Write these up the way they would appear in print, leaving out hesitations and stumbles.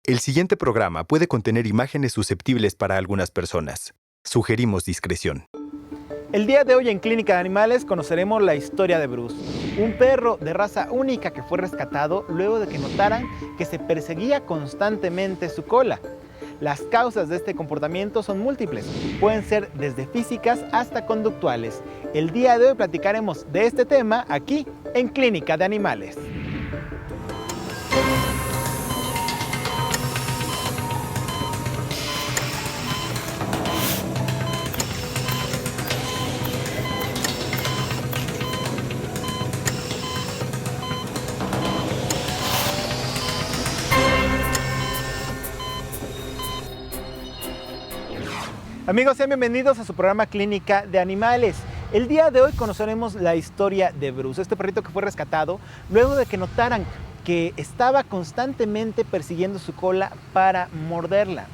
El siguiente programa puede contener imágenes susceptibles para algunas personas. Sugerimos discreción. El día de hoy en Clínica de Animales conoceremos la historia de Bruce, un perro de raza única que fue rescatado luego de que notaran que se perseguía constantemente su cola. Las causas de este comportamiento son múltiples, pueden ser desde físicas hasta conductuales. El día de hoy platicaremos de este tema aquí en Clínica de Animales. Amigos, sean bienvenidos a su programa Clínica de Animales. El día de hoy conoceremos la historia de Bruce, este perrito que fue rescatado luego de que notaran que estaba constantemente persiguiendo su cola para morderla.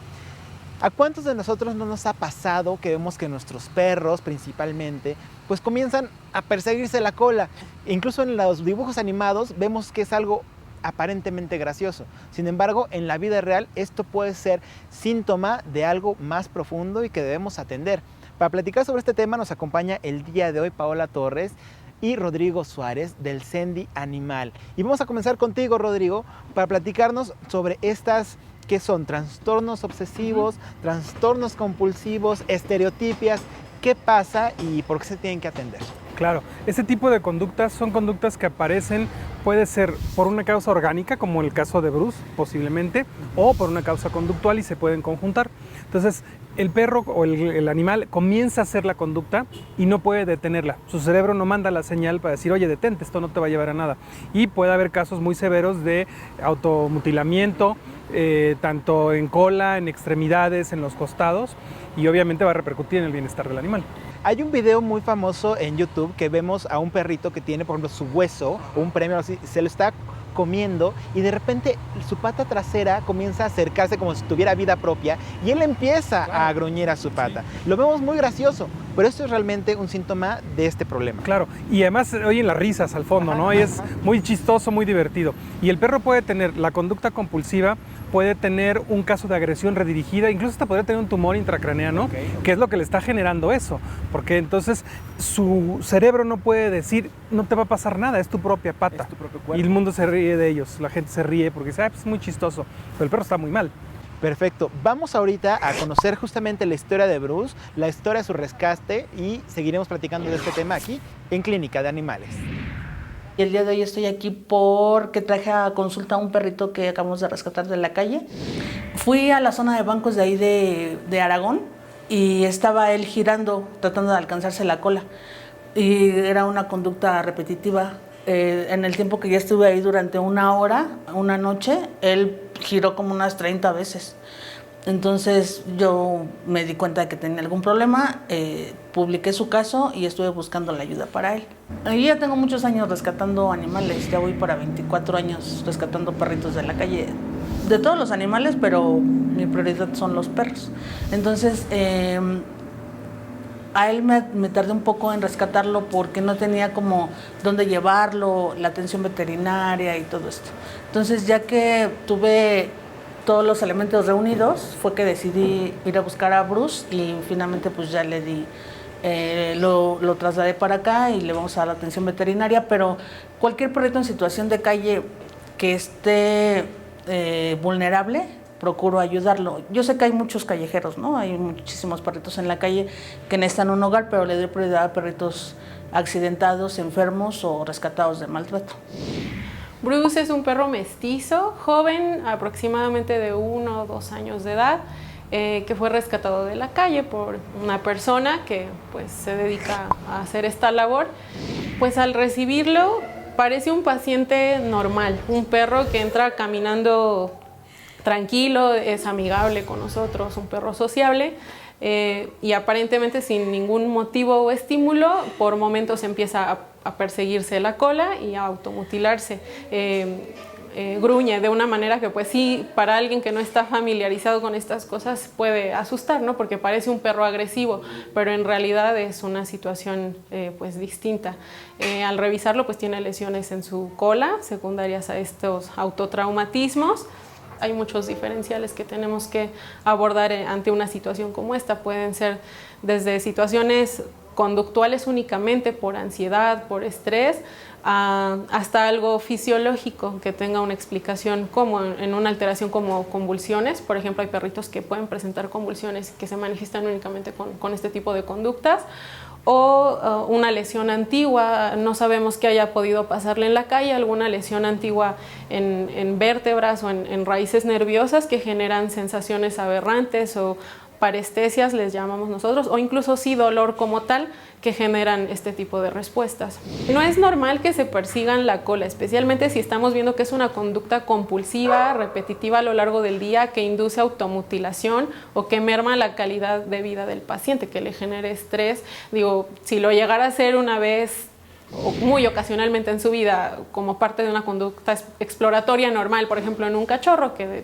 ¿A cuántos de nosotros no nos ha pasado que vemos que nuestros perros principalmente pues comienzan a perseguirse la cola? Incluso en los dibujos animados vemos que es algo aparentemente gracioso. Sin embargo, en la vida real esto puede ser síntoma de algo más profundo y que debemos atender. Para platicar sobre este tema nos acompaña el día de hoy Paola Torres y Rodrigo Suárez del Sendy Animal. Y vamos a comenzar contigo, Rodrigo, para platicarnos sobre estas que son trastornos obsesivos, trastornos compulsivos, estereotipias. ¿Qué pasa y por qué se tienen que atender? Claro, este tipo de conductas son conductas que aparecen, puede ser por una causa orgánica, como el caso de Bruce, posiblemente, o por una causa conductual y se pueden conjuntar. Entonces, el perro o el animal comienza a hacer la conducta y no puede detenerla. Su cerebro no manda la señal para decir, oye, detente, esto no te va a llevar a nada. Y puede haber casos muy severos de automutilamiento, tanto en cola, en extremidades, en los costados, y obviamente va a repercutir en el bienestar del animal. Hay un video muy famoso en YouTube que vemos a un perrito que tiene, por ejemplo, su hueso o un premio así, se lo está comiendo y de repente su pata trasera comienza a acercarse como si tuviera vida propia y él empieza a gruñir a su pata. Sí. Lo vemos muy gracioso, pero esto es realmente un síntoma de este problema. Claro, y además oyen las risas al fondo, ¿no? Y es muy chistoso, muy divertido. Y el perro puede tener la conducta compulsiva, puede tener un caso de agresión redirigida, incluso hasta podría tener un tumor intracraneano, que es lo que le está generando eso, porque entonces su cerebro no puede decir, no te va a pasar nada, es tu propia pata. Es tu propio cuerpo. Y el mundo se ríe de ellos, la gente se ríe porque dice, pues es muy chistoso, pero el perro está muy mal. Perfecto, vamos ahorita a conocer justamente la historia de Bruce, la historia de su rescate y seguiremos platicando de este tema aquí en Clínica de Animales. Y el día de hoy estoy aquí porque traje a consulta a un perrito que acabamos de rescatar de la calle. Fui a la zona de bancos de ahí de Aragón y estaba él girando, tratando de alcanzarse la cola. Y era una conducta repetitiva. En el tiempo que ya estuve ahí durante una hora, una noche, él giró como unas 30 veces. Entonces yo me di cuenta de que tenía algún problema, publiqué su caso y estuve buscando la ayuda para él. Y ya tengo muchos años rescatando animales, ya voy para 24 años rescatando perritos de la calle, de todos los animales, pero mi prioridad son los perros. Entonces a él me tardé un poco en rescatarlo porque no tenía como dónde llevarlo, la atención veterinaria y todo esto. Entonces ya que tuve todos los elementos reunidos, fue que decidí ir a buscar a Bruce y finalmente pues ya le di, lo trasladé para acá y le vamos a dar atención veterinaria, pero cualquier perrito en situación de calle que esté vulnerable, procuro ayudarlo. Yo sé que hay muchos callejeros, ¿no? Hay muchísimos perritos en la calle que necesitan un hogar, pero le doy prioridad a perritos accidentados, enfermos o rescatados de maltrato. Bruce es un perro mestizo, joven, aproximadamente de 1 o 2 años de edad, que fue rescatado de la calle por una persona que pues, se dedica a hacer esta labor. Pues al recibirlo parece un paciente normal, un perro que entra caminando tranquilo, es amigable con nosotros, un perro sociable. Y aparentemente sin ningún motivo o estímulo, por momentos empieza a perseguirse la cola y a automutilarse. Gruñe de una manera que pues sí, para alguien que no está familiarizado con estas cosas puede asustar, ¿no? Porque parece un perro agresivo, pero en realidad es una situación pues distinta. Al revisarlo pues tiene lesiones en su cola, secundarias a estos autotraumatismos. Hay muchos diferenciales que tenemos que abordar ante una situación como esta. Pueden ser desde situaciones conductuales únicamente por ansiedad, por estrés, hasta algo fisiológico que tenga una explicación como en una alteración como convulsiones. Por ejemplo, hay perritos que pueden presentar convulsiones que se manifiestan únicamente con este tipo de conductas, o una lesión antigua, no sabemos qué haya podido pasarle en la calle, alguna lesión antigua en vértebras o en raíces nerviosas que generan sensaciones aberrantes o parestesias, les llamamos nosotros, o incluso sí dolor como tal, que generan este tipo de respuestas. No es normal que se persigan la cola, especialmente si estamos viendo que es una conducta compulsiva, repetitiva a lo largo del día, que induce automutilación o que merma la calidad de vida del paciente, que le genere estrés. Digo, si lo llegara a hacer una vez o muy ocasionalmente en su vida como parte de una conducta exploratoria normal, por ejemplo en un cachorro que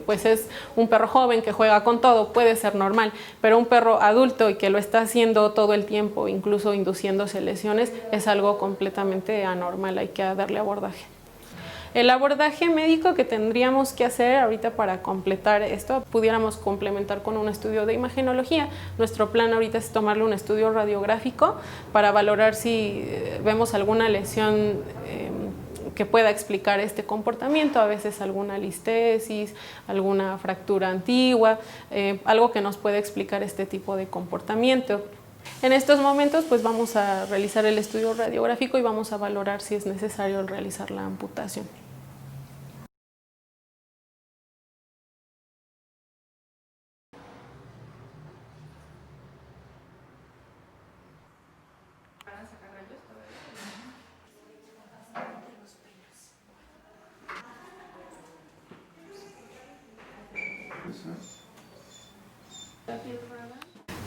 pues es un perro joven que juega con todo, puede ser normal, pero un perro adulto y que lo está haciendo todo el tiempo, incluso induciéndose lesiones, es algo completamente anormal, hay que darle abordaje. El abordaje médico que tendríamos que hacer ahorita para completar esto, pudiéramos complementar con un estudio de imagenología. Nuestro plan ahorita es tomarle un estudio radiográfico para valorar si vemos alguna lesión que pueda explicar este comportamiento, a veces alguna listesis, alguna fractura antigua, algo que nos pueda explicar este tipo de comportamiento. En estos momentos pues vamos a realizar el estudio radiográfico y vamos a valorar si es necesario realizar la amputación.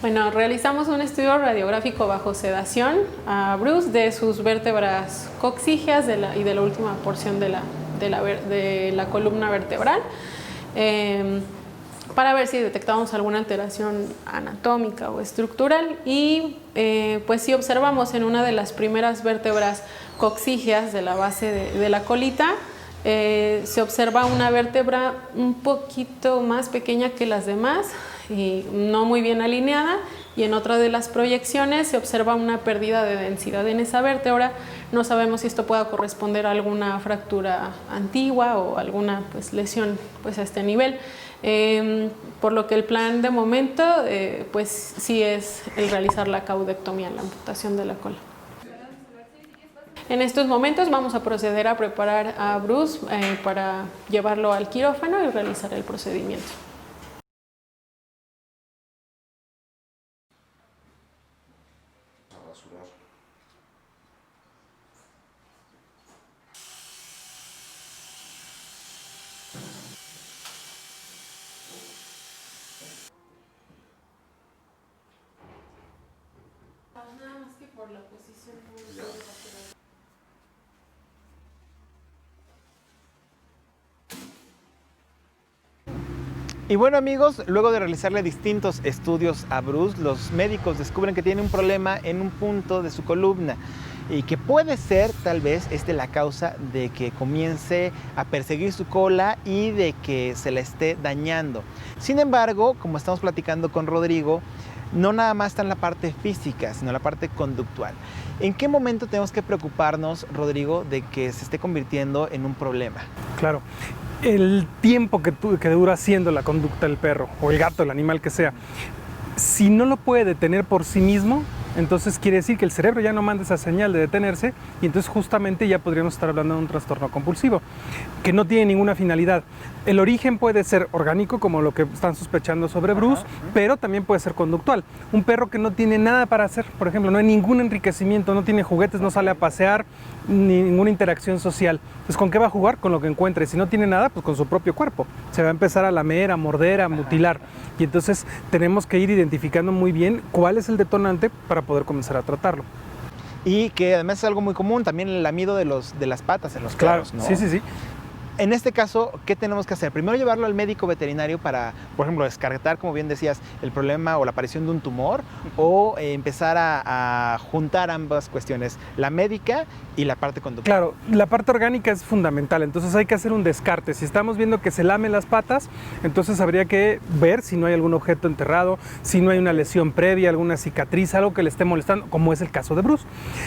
Bueno, realizamos un estudio radiográfico bajo sedación a Bruce de sus vértebras coxígeas y de la última porción de la columna vertebral para ver si detectamos alguna alteración anatómica o estructural y pues si observamos en una de las primeras vértebras coxígeas de la base de la colita, se observa una vértebra un poquito más pequeña que las demás y no muy bien alineada, y en otra de las proyecciones se observa una pérdida de densidad en esa vértebra. No sabemos si esto pueda corresponder a alguna fractura antigua o alguna lesión a este nivel. Por lo que el plan de momento pues sí es el realizar la caudectomía, la amputación de la cola. En estos momentos vamos a proceder a preparar a Bruce para llevarlo al quirófano y realizar el procedimiento. Nada más que por la posición. Y bueno amigos, luego de realizarle distintos estudios a Bruce, los médicos descubren que tiene un problema en un punto de su columna y que puede ser tal vez la causa de que comience a perseguir su cola y de que se la esté dañando. Sin embargo, como estamos platicando con Rodrigo, no nada más está en la parte física, sino en la parte conductual. ¿En qué momento tenemos que preocuparnos, Rodrigo, de que se esté convirtiendo en un problema? Claro. El tiempo que dura haciendo la conducta del perro o el gato, el animal que sea, si no lo puede detener por sí mismo, entonces quiere decir que el cerebro ya no manda esa señal de detenerse y entonces justamente ya podríamos estar hablando de un trastorno compulsivo que no tiene ninguna finalidad. El origen puede ser orgánico, como lo que están sospechando sobre Bruce, pero también puede ser conductual. Un perro que no tiene nada para hacer, por ejemplo, no hay ningún enriquecimiento, no tiene juguetes, no sale a pasear, ni ninguna interacción social. Entonces, ¿con qué va a jugar? Con lo que encuentre. Si no tiene nada, pues con su propio cuerpo. Se va a empezar a lamer, a morder, a mutilar. Y entonces tenemos que ir identificando muy bien cuál es el detonante para poder comenzar a tratarlo. Y que además es algo muy común, también el lamido de las patas en los perros, ¿no? Sí. En este caso, ¿qué tenemos que hacer? Primero llevarlo al médico veterinario para, por ejemplo, descartar, como bien decías, el problema o la aparición de un tumor, o empezar a juntar ambas cuestiones, la médica y la parte conductual. Claro, la parte orgánica es fundamental, entonces hay que hacer un descarte. Si estamos viendo que se lamen las patas, entonces habría que ver si no hay algún objeto enterrado, si no hay una lesión previa, alguna cicatriz, algo que le esté molestando, como es el caso de Bruce.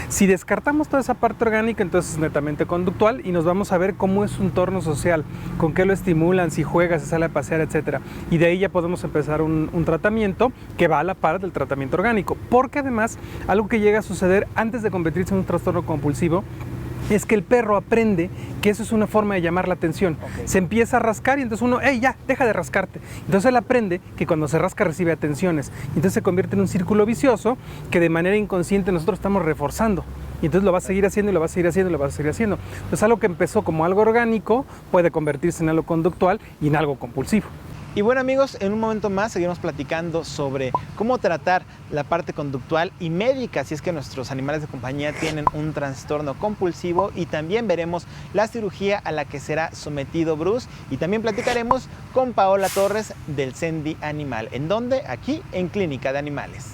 Si descartamos toda esa parte orgánica, entonces es netamente conductual y nos vamos a ver cómo es su entorno social, con qué lo estimulan, si juega, si sale a pasear, etcétera. Y de ahí ya podemos empezar un tratamiento que va a la par del tratamiento orgánico, porque además algo que llega a suceder antes de convertirse en un trastorno compulsivo es que el perro aprende que eso es una forma de llamar la atención. Okay. Se empieza a rascar y entonces uno, ¡hey, ya, deja de rascarte! Entonces él aprende que cuando se rasca recibe atenciones. Entonces se convierte en un círculo vicioso que de manera inconsciente nosotros estamos reforzando. Y entonces lo va a seguir haciendo y lo va a seguir haciendo y lo va a seguir haciendo. Entonces algo que empezó como algo orgánico puede convertirse en algo conductual y en algo compulsivo. Y bueno, amigos, en un momento más seguimos platicando sobre cómo tratar la parte conductual y médica si es que nuestros animales de compañía tienen un trastorno compulsivo, y también veremos la cirugía a la que será sometido Bruce, y también platicaremos con Paola Torres del Sendy Animal. ¿En dónde? Aquí en Clínica de Animales.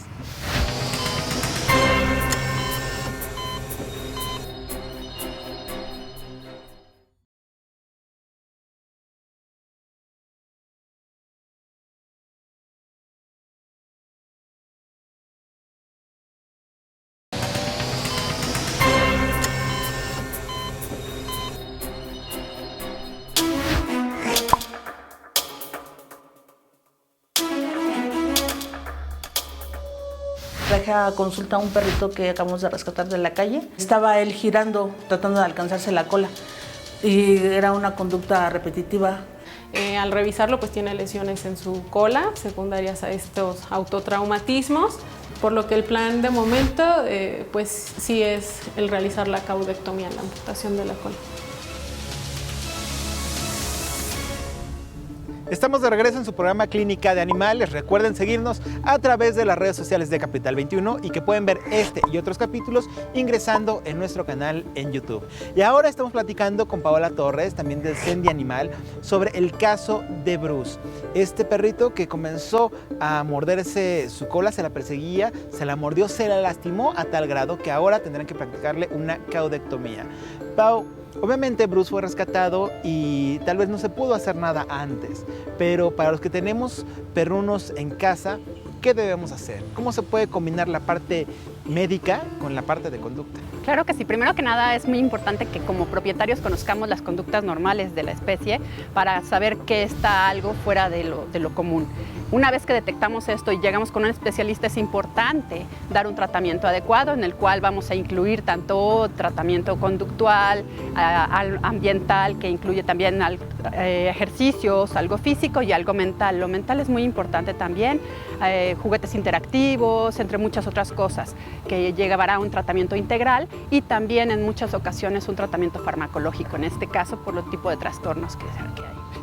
Traje a consulta a un perrito que acabamos de rescatar de la calle. Estaba él girando, tratando de alcanzarse la cola, y era una conducta repetitiva. Al revisarlo, pues tiene lesiones en su cola, secundarias a estos autotraumatismos, por lo que el plan de momento, pues sí es el realizar la caudectomía, la amputación de la cola. Estamos de regreso en su programa Clínica de Animales. Recuerden seguirnos a través de las redes sociales de Capital 21 y que pueden ver este y otros capítulos ingresando en nuestro canal en YouTube. Y ahora estamos platicando con Paola Torres, también del Sendy Animal, sobre el caso de Bruce. Este perrito que comenzó a morderse su cola, se la perseguía, se la mordió, se la lastimó a tal grado que ahora tendrán que practicarle una caudectomía. Pau, obviamente Bruce fue rescatado y tal vez no se pudo hacer nada antes, pero para los que tenemos perrunos en casa, ¿qué debemos hacer? ¿Cómo se puede combinar la parte médica con la parte de conducta? Claro que sí. Primero que nada es muy importante que como propietarios conozcamos las conductas normales de la especie para saber que está algo fuera de lo común. Una vez que detectamos esto y llegamos con un especialista, es importante dar un tratamiento adecuado en el cual vamos a incluir tanto tratamiento conductual, ambiental, que incluye también ejercicios, algo físico y algo mental. Lo mental es muy importante también, juguetes interactivos, entre muchas otras cosas, que llevará a un tratamiento integral y también en muchas ocasiones un tratamiento farmacológico, en este caso por el tipo de trastornos que hay.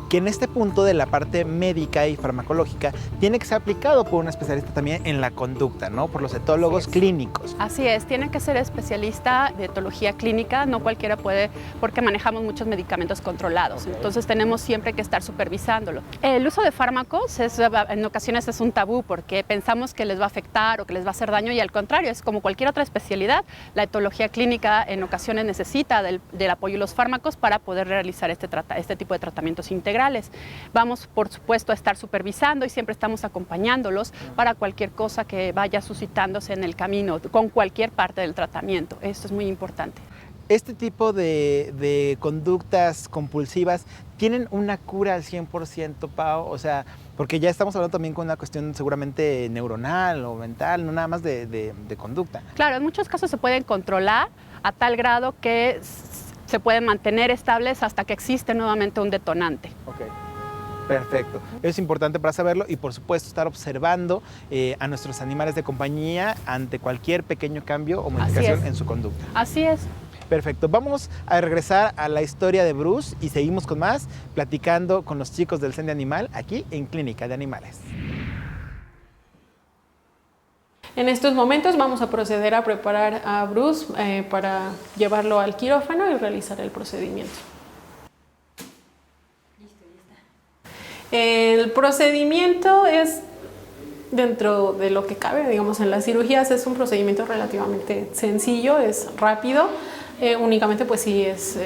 Que en este punto de la parte médica y farmacológica tiene que ser aplicado por un especialista también en la conducta, ¿no? Por los etólogos clínicos. Así es, tiene que ser especialista de etología clínica, no cualquiera puede, porque manejamos muchos medicamentos controlados, entonces tenemos siempre que estar supervisándolo. El uso de fármacos en ocasiones es un tabú porque pensamos que les va a afectar o que les va a hacer daño, y al contrario, es como cualquier otra especialidad, la etología clínica en ocasiones necesita del apoyo de los fármacos para poder realizar este tipo de tratamientos integrales. Vamos, por supuesto, a estar supervisando y siempre estamos acompañándolos para cualquier cosa que vaya suscitándose en el camino, con cualquier parte del tratamiento. Esto es muy importante. Este tipo de conductas compulsivas tienen una cura al 100%, Pau, o sea, porque ya estamos hablando también con una cuestión seguramente neuronal o mental, no nada más de conducta. Claro, en muchos casos se pueden controlar a tal grado que se pueden mantener estables hasta que existe nuevamente un detonante. Okay. Perfecto. Es importante para saberlo y, por supuesto, estar observando a nuestros animales de compañía ante cualquier pequeño cambio o modificación en su conducta. Así es. Perfecto. Vamos a regresar a la historia de Bruce y seguimos con más, platicando con los chicos del Sendy Animal aquí en Clínica de Animales. En estos momentos vamos a proceder a preparar a Bruce para llevarlo al quirófano y realizar el procedimiento. El procedimiento es, dentro de lo que cabe, digamos, en las cirugías, es un procedimiento relativamente sencillo, es rápido. Únicamente pues sí es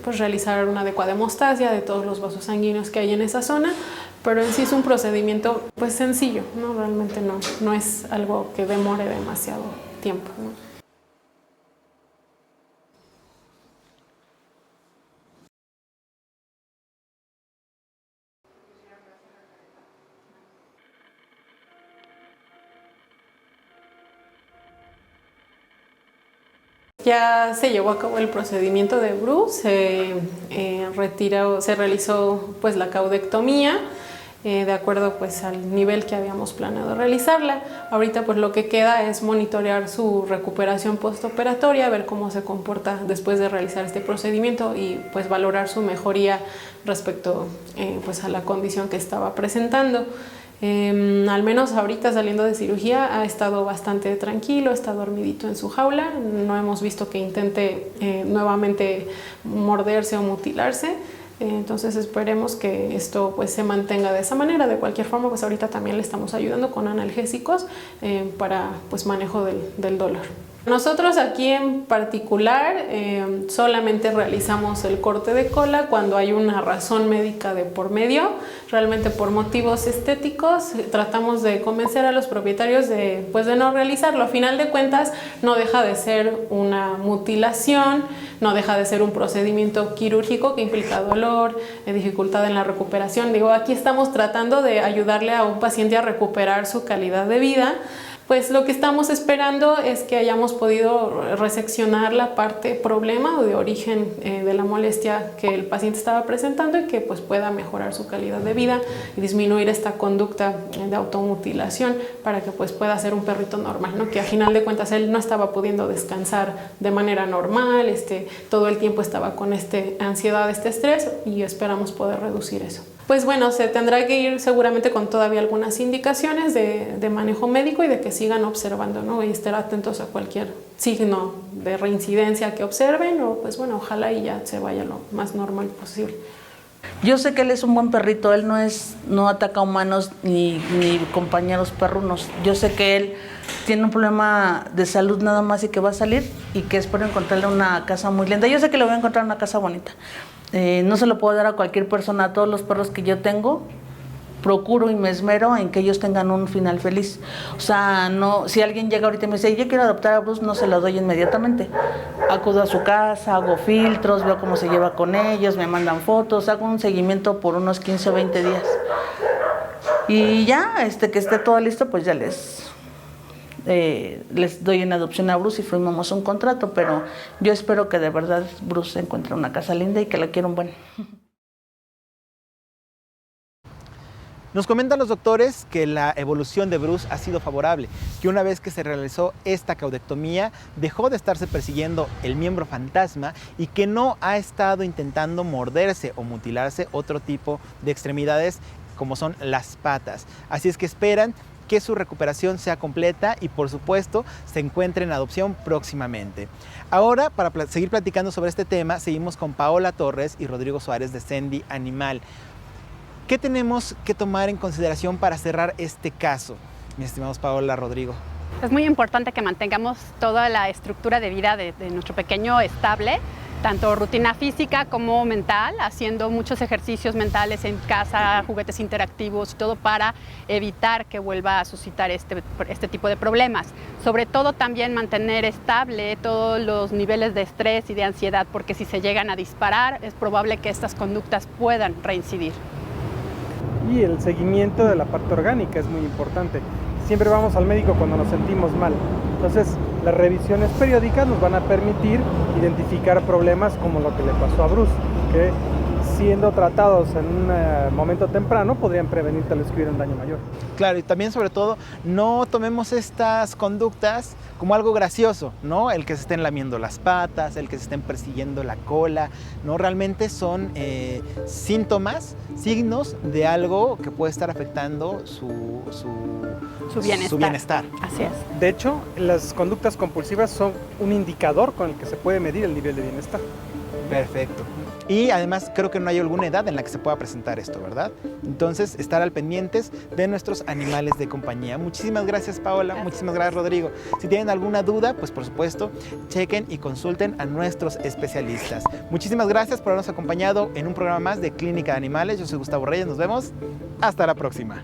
pues realizar una adecuada hemostasia de todos los vasos sanguíneos que hay en esa zona, pero en sí es un procedimiento pues sencillo, ¿no? Realmente no es algo que demore demasiado tiempo, ¿no? Ya se llevó a cabo el procedimiento de Bruce, se realizó pues la caudectomía de acuerdo pues al nivel que habíamos planeado realizarla. Ahorita pues lo que queda es monitorear su recuperación postoperatoria, ver cómo se comporta después de realizar este procedimiento y pues valorar su mejoría respecto pues a la condición que estaba presentando. Al menos ahorita saliendo de cirugía ha estado bastante tranquilo, está dormidito en su jaula, no hemos visto que intente nuevamente morderse o mutilarse, entonces esperemos que esto pues se mantenga de esa manera. De cualquier forma pues ahorita también le estamos ayudando con analgésicos para pues manejo del dolor. Nosotros aquí en particular solamente realizamos el corte de cola cuando hay una razón médica de por medio. Realmente por motivos estéticos tratamos de convencer a los propietarios de no realizarlo. A final de cuentas no deja de ser una mutilación, no deja de ser un procedimiento quirúrgico que implica dolor, dificultad en la recuperación. Digo, aquí estamos tratando de ayudarle a un paciente a recuperar su calidad de vida. Pues lo que estamos esperando es que hayamos podido reseccionar la parte problema o de origen de la molestia que el paciente estaba presentando y que pues pueda mejorar su calidad de vida y disminuir esta conducta de automutilación para que pues pueda ser un perrito normal, ¿no? Que a final de cuentas él no estaba pudiendo descansar de manera normal, todo el tiempo estaba con ansiedad, estrés, y esperamos poder reducir eso. Pues bueno, se tendrá que ir seguramente con todavía algunas indicaciones de manejo médico y de que sigan observando, ¿no? Y estar atentos a cualquier signo de reincidencia que observen o pues bueno, ojalá y ya se vaya lo más normal posible. Yo sé que él es un buen perrito, él no ataca humanos ni compañeros perrunos. Yo sé que él tiene un problema de salud nada más y que va a salir y que espero encontrarle una casa muy linda. Yo sé que le voy a encontrar una casa bonita. No se lo puedo dar a cualquier persona. A todos los perros que yo tengo, procuro y me esmero en que ellos tengan un final feliz. O sea, no, si alguien llega ahorita y me dice, yo quiero adoptar a Bruce, no se lo doy inmediatamente. Acudo a su casa, hago filtros, veo cómo se lleva con ellos, me mandan fotos, hago un seguimiento por unos 15 o 20 días. Y ya, que esté todo listo, pues ya les doy en adopción a Bruce y firmamos un contrato, pero yo espero que de verdad Bruce encuentre una casa linda y que la quiera un buen. Nos comentan los doctores que la evolución de Bruce ha sido favorable, que una vez que se realizó esta caudectomía dejó de estarse persiguiendo el miembro fantasma y que no ha estado intentando morderse o mutilarse otro tipo de extremidades como son las patas. Así es que esperan que su recuperación sea completa y por supuesto se encuentre en adopción próximamente. Ahora, para seguir platicando sobre este tema, seguimos con Paola Torres y Rodrigo Suárez de Sendy Animal. ¿Qué tenemos que tomar en consideración para cerrar este caso, mis estimados Paola, Rodrigo? Es muy importante que mantengamos toda la estructura de vida de nuestro pequeño estable, tanto rutina física como mental, haciendo muchos ejercicios mentales en casa, juguetes interactivos y todo para evitar que vuelva a suscitar este tipo de problemas. Sobre todo también mantener estable todos los niveles de estrés y de ansiedad, porque si se llegan a disparar es probable que estas conductas puedan reincidir. Y el seguimiento de la parte orgánica es muy importante. Siempre vamos al médico cuando nos sentimos mal. Entonces, las revisiones periódicas nos van a permitir identificar problemas como lo que le pasó a Bruce, que siendo tratados en un momento temprano podrían prevenir tal vez que hubiera un daño mayor. Claro, y también sobre todo no tomemos estas conductas como algo gracioso, ¿no? El que se estén lamiendo las patas, el que se estén persiguiendo la cola, ¿no? Realmente son síntomas, signos de algo que puede estar afectando su bienestar. Así es. De hecho, las conductas compulsivas son un indicador con el que se puede medir el nivel de bienestar. Perfecto. Y además creo que no hay alguna edad en la que se pueda presentar esto, ¿verdad? Entonces, estar al pendientes de nuestros animales de compañía. Muchísimas gracias, Paola. Muchísimas gracias, Rodrigo. Si tienen alguna duda, pues por supuesto, chequen y consulten a nuestros especialistas. Muchísimas gracias por habernos acompañado en un programa más de Clínica de Animales. Yo soy Gustavo Reyes. Nos vemos. Hasta la próxima.